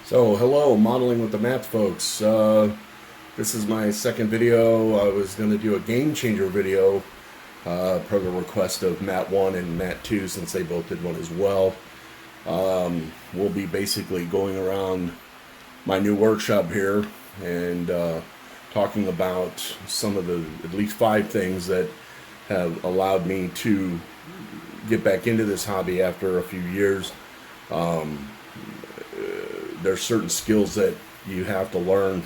So, hello, Modeling with the Matt folks. This is my second video. I was going to do a game changer video per the request of Matt 1 and Matt 2, since they both did one as well. We'll be basically going around my new workshop here and talking about some of the at least 5 things that have allowed me to get back into this hobby after a few years. There's certain skills that you have to learn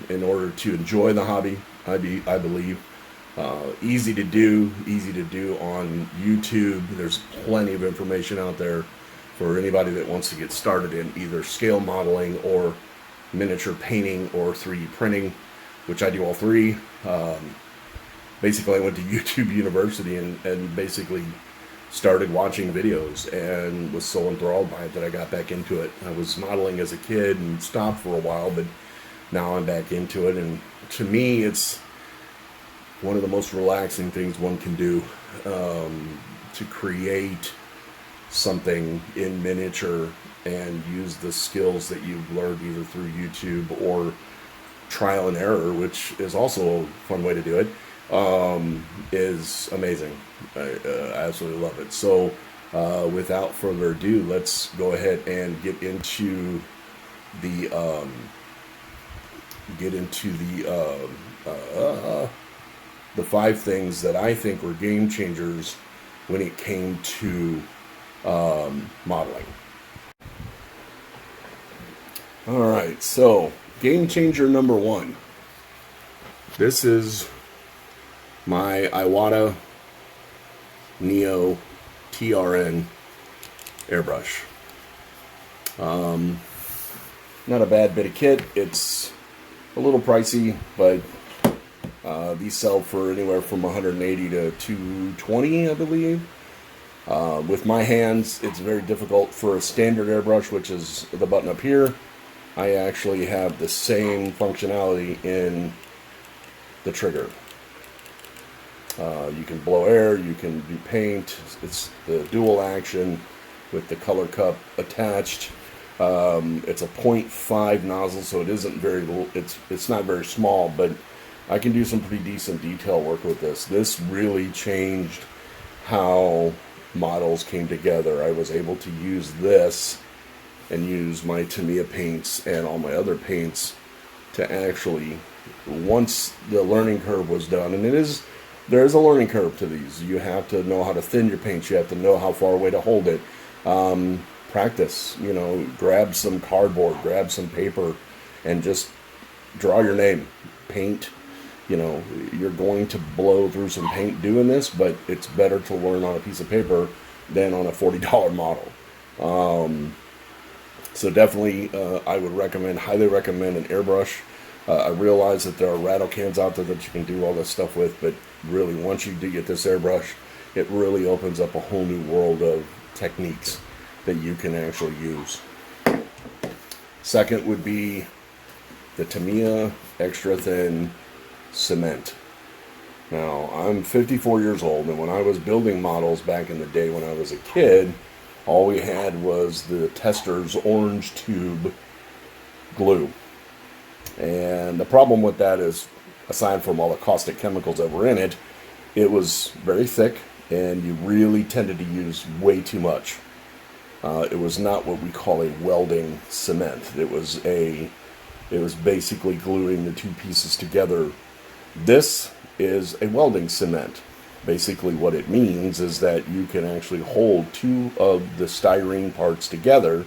in order to enjoy the hobby. I believe easy to do on YouTube. There's plenty of information out there for anybody that wants to get started in either scale modeling or miniature painting or 3D printing, which I do all three. Basically, I went to YouTube University and basically started watching videos and was so enthralled by it that I got back into it. I was modeling as a kid and stopped for a while, but now I'm back into it, and to me it's one of the most relaxing things one can do, to create something in miniature and use the skills that you've learned either through YouTube or trial and error, which is also a fun way to do it. Is amazing. I absolutely love it. So without further ado, let's go ahead and get into the 5 things that I think were game changers when it came to modeling. Alright, so game changer number 1. This is my Iwata Neo TRN airbrush. Not a bad bit of kit. It's a little pricey, but these sell for anywhere from 180 to 220, I believe. With my hands, it's very difficult for a standard airbrush, which is the button up here. I actually have the same functionality in the trigger. You can blow air, you can do paint. It's the dual action with the color cup attached. It's a 0.5 nozzle, so it isn't very, it's not very small, but I can do some pretty decent detail work with this. This really changed how models came together. I was able to use this and use my Tamiya paints and all my other paints to actually, once the learning curve was done, and there is a learning curve to these. You have to know how to thin your paint. You have to know how far away to hold it. Practice, grab some cardboard, grab some paper, and just draw your name. Paint. You're going to blow through some paint doing this, but it's better to learn on a piece of paper than on a $40 model. So definitely, I would highly recommend an airbrush. I realize that there are rattle cans out there that you can do all this stuff with, but really, once you do get this airbrush, it really opens up a whole new world of techniques that you can actually use. Second would be the Tamiya Extra Thin Cement. Now, I'm 54 years old, and when I was building models back in the day when I was a kid, all we had was the Tester's orange tube glue. And the problem with that is, aside from all the caustic chemicals that were in it, it was very thick, and you really tended to use way too much. It was not what we call a welding cement. It was basically gluing the 2 pieces together. This is a welding cement. Basically what it means is that you can actually hold 2 of the styrene parts together,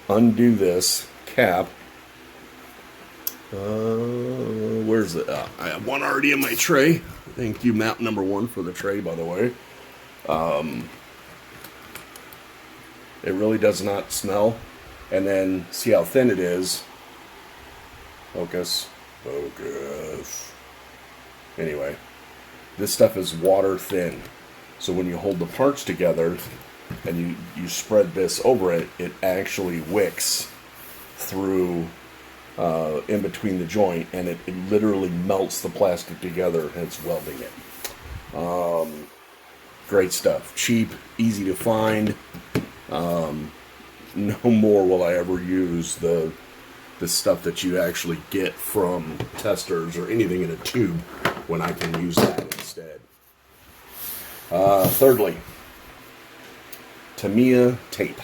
undo this cap. Where's it? I have one already in my tray. Thank you, Matt number 1, for the tray, by the way. It really does not smell. And then see how thin it is. Focus. Anyway, this stuff is water thin. So when you hold the parts together and you spread this over it, it actually wicks through in between the joint, and it literally melts the plastic together, and it's welding it. Great stuff. Cheap, easy to find. no more will I ever use the stuff that you actually get from testers or anything in a tube when I can use that instead. Thirdly, Tamiya tape.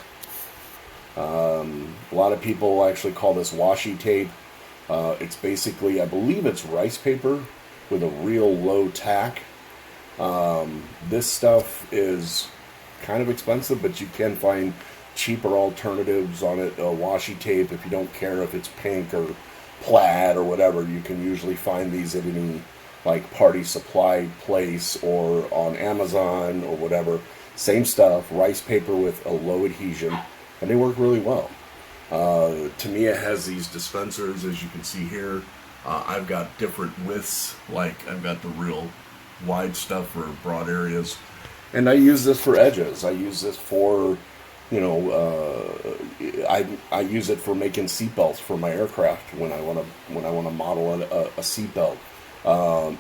A lot of people actually call this washi tape. It's basically, I believe it's rice paper with a real low tack. This stuff is kind of expensive, but you can find cheaper alternatives on it. Washi tape, if you don't care if it's pink or plaid or whatever, you can usually find these at any like party supply place or on Amazon or whatever. Same stuff, rice paper with a low adhesion, and they work really well. Tamiya has these dispensers, as you can see here. I've got different widths, like I've got the real wide stuff for broad areas, and I use this for edges. I use this for, I use it for making seatbelts for my aircraft when I want to model a seatbelt.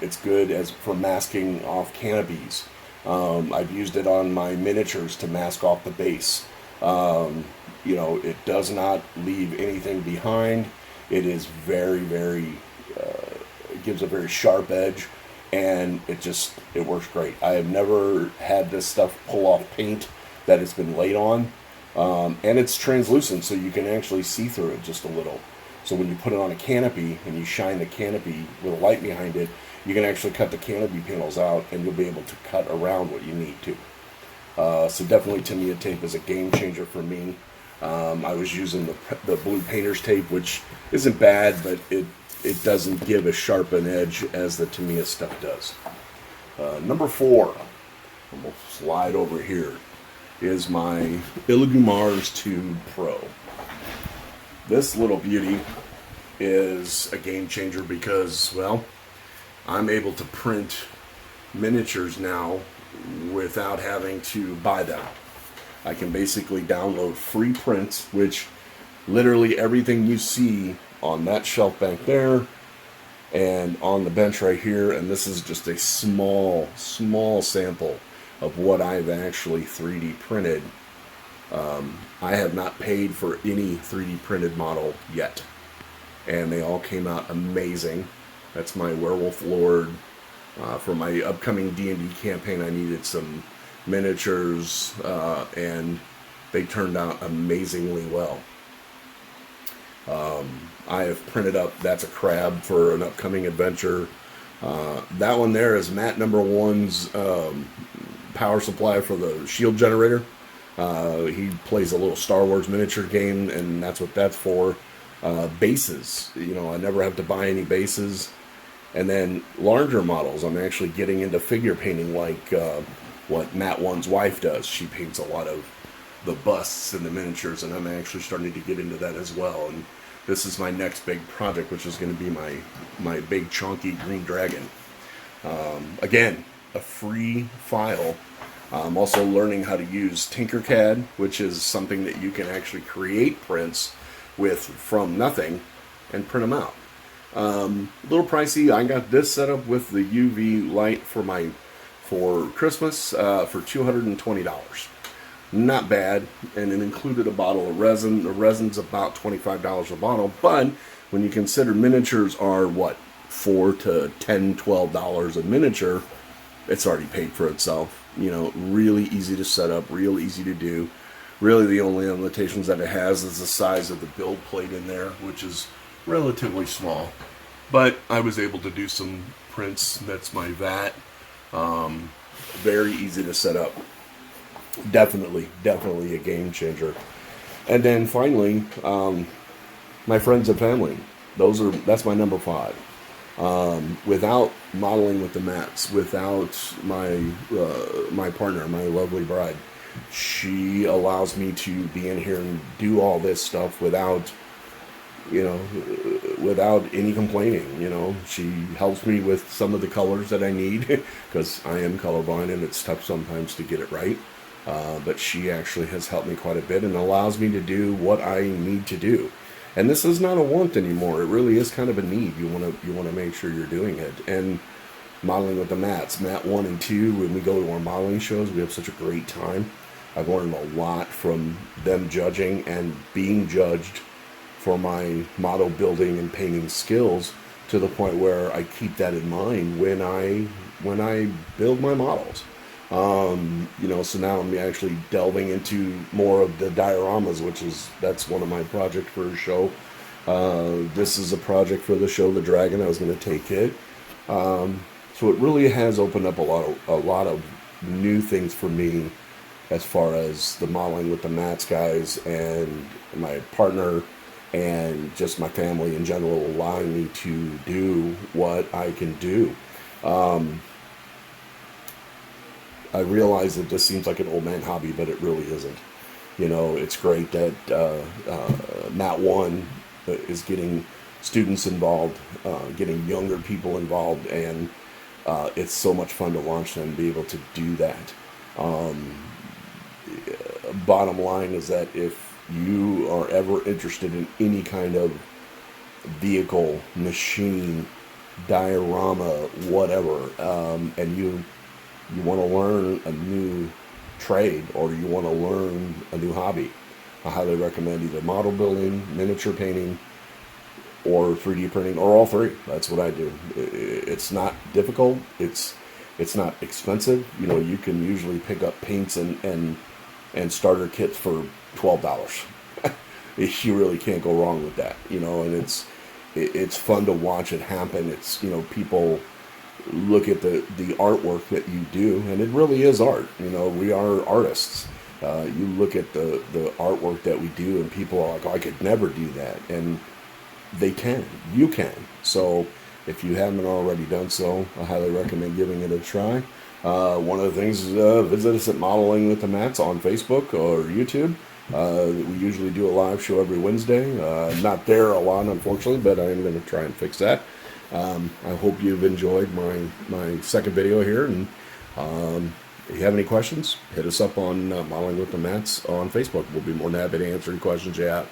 It's good as for masking off canopies. I've used it on my miniatures to mask off the base. It does not leave anything behind. It is very, very, it gives a very sharp edge, and it works great. I have never had this stuff pull off paint that has been laid on, and it's translucent, so you can actually see through it just a little. So when you put it on a canopy and you shine the canopy with a light behind it, you can actually cut the canopy panels out, and you'll be able to cut around what you need to. So definitely Tamiya tape is a game changer for me. I was using the blue painter's tape, which isn't bad, but it doesn't give as sharp an edge as the Tamiya stuff does. Number 4, and we'll slide over here, is my Mars 2 Pro. This little beauty is a game changer because, well, I'm able to print miniatures now without having to buy them. I can basically download free prints, which literally everything you see on that shelf back there and on the bench right here, and this is just a small sample of what I've actually 3D printed. I have not paid for any 3D printed model yet, and they all came out amazing. That's my Werewolf Lord. For my upcoming D&D campaign, I needed some miniatures, and they turned out amazingly well. I have printed up, that's a crab for an upcoming adventure. That one there is Matt number 1's power supply for the shield generator. He plays a little Star Wars miniature game, and that's what that's for. Bases, I never have to buy any bases. And then larger models, I'm actually getting into figure painting, like what Matt 1's wife does. She paints a lot of the busts and the miniatures, and I'm actually starting to get into that as well. And this is my next big project, which is going to be my big chunky green dragon. Again, a free file. I'm also learning how to use Tinkercad, which is something that you can actually create prints with from nothing and print them out. A little pricey. I got this set up with the UV light for Christmas for $220. Not bad, and it included a bottle of resin. The resin's about $25 a bottle, but when you consider miniatures are $4 to $10, $12 a miniature, it's already paid for itself. Really easy to set up, real easy to do. Really, the only limitations that it has is the size of the build plate in there, which is relatively small. But I was able to do some prints. That's my vat. Very easy to set up. Definitely a game changer. And then finally, my friends and family. That's my number 5. Without modeling with the mats, without my partner, my lovely bride, she allows me to be in here and do all this stuff without any complaining. She helps me with some of the colors that I need because I am colorblind and it's tough sometimes to get it right. But she actually has helped me quite a bit and allows me to do what I need to do. And this is not a want anymore. It really is kind of a need. You want to make sure you're doing it. And modeling with the mats, Mat 1 and 2, when we go to our modeling shows, we have such a great time. I've learned a lot from them judging and being judged for my model building and painting skills, to the point where I keep that in mind when I build my models. So now I'm actually delving into more of the dioramas, that's one of my projects for a show. This is a project for the show The Dragon. I was going to take it. So it really has opened up a lot of new things for me, as far as the modeling with the Matt's guys and my partner and just my family in general, allowing me to do what I can do. I realize that this seems like an old man hobby, but it really isn't. It's great that Matt One is getting students involved, getting younger people involved, and it's so much fun to watch them be able to do that. Bottom line is that if you are ever interested in any kind of vehicle, machine, diorama, whatever, and you want to learn a new trade, or you want to learn a new hobby, I highly recommend either model building, miniature painting, or 3D printing, or all three. That's what I do. It's not difficult. It's not expensive. You can usually pick up paints and starter kits for $12. You really can't go wrong with that. And it's fun to watch it happen. It's people look at the artwork that you do, and it really is art. We are artists. You look at the artwork that we do, and people are like, oh, I could never do that. And they can. You can. So if you haven't already done so, I highly recommend giving it a try. One of the things is visit us at Modeling with the Matts on Facebook or YouTube. We usually do a live show every Wednesday. Not there a lot, unfortunately, but I am going to try and fix that. I hope you've enjoyed my second video here, and if you have any questions, hit us up on Modeling with the Matts on Facebook. We'll be more than happy to answer any questions you have.